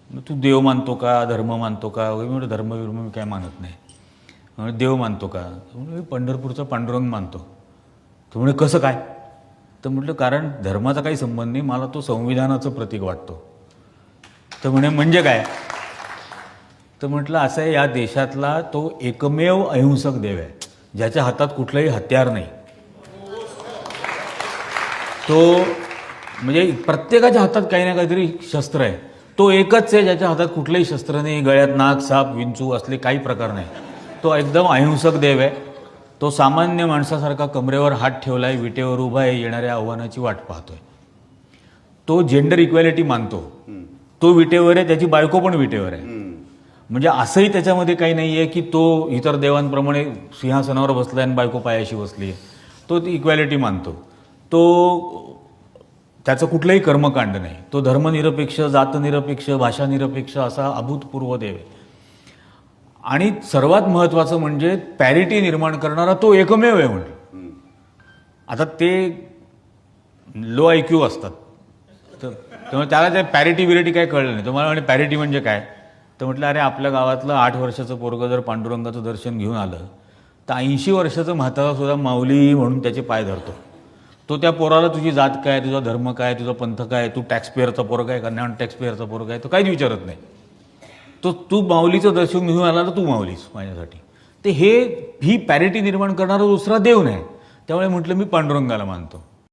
तू देव मानतो का, धर्म मानतो का वगैरे. म्हणजे धर्म मी काय मानत नाही. म्हणजे देव मानतो का, मी पंढरपूरचा पांडुरंग मानतो. तो म्हणजे कसं काय, तर म्हटलं कारण धर्माचा काही संबंध नाही, मला तो संविधानाचं प्रतीक वाटतो. तर म्हणजे काय, तर म्हटलं असं आहे, या देशातला तो एकमेव अहिंसक देव आहे ज्याच्या हातात कुठलंही हत्यार नाही. तो म्हणजे प्रत्येकाच्या हातात काही ना काहीतरी शस्त्र आहे. तो एकच आहे ज्याच्या हातात कुठलंही शस्त्र नाही, गळ्यात नाग साप विंचू असले काही प्रकार नाही. तो एकदम अहिंसक देव आहे. तो सामान्य माणसासारखा कमरेवर हात ठेवलाय, विटेवर उभा आहे, येणाऱ्या आव्हानाची वाट पाहतोय. तो जेंडर इक्वॅलिटी मानतो. तो विटेवर आहे, त्याची बायको पण विटेवर आहे. म्हणजे असंही त्याच्यामध्ये काही नाही आहे की तो इतर देवांप्रमाणे सिंहासनावर बसलाय आणि बायको पायाशी बसली आहे. तो ती इक्वॅलिटी मानतो. तो त्याचं कुठलंही कर्मकांड नाही. तो धर्मनिरपेक्ष, जातनिरपेक्ष, भाषानिरपेक्ष असा अभूतपूर्व देव आहे. आणि सर्वात महत्त्वाचं म्हणजे पॅरिटी निर्माण करणारा तो एकमेव आहे. म्हणजे आता ते लो IQ असतात, तर त्यामुळे त्याला ते पॅरिटी विरिटी काय कळलं नाही. तुम्हाला म्हणजे पॅरिटी म्हणजे काय, तर म्हटलं अरे आपल्या गावातलं 8 वर्षाचं पोरगं जर पांडुरंगाचं दर्शन घेऊन आलं तर 80 वर्षाचं म्हातारा सुद्धा माऊली म्हणून त्याचे पाय धरतो. तो त्या पोराला तुझी जात काय, तुझा धर्म काय, तुझा पंथ काय, तू टॅक्सपेअरचा पोरगा आहे का नॉन टॅक्सपेअरचा पोरगा आहे, तो काहीच विचारत नाही. तो तू माऊलीचं दर्शन घेऊन आला तर तू माऊलीस माझ्यासाठी. ते ही पॅरिटी निर्माण करणारा दुसरा देव नाही. त्यामुळे म्हटलं मी पांडुरंगाला मानतो.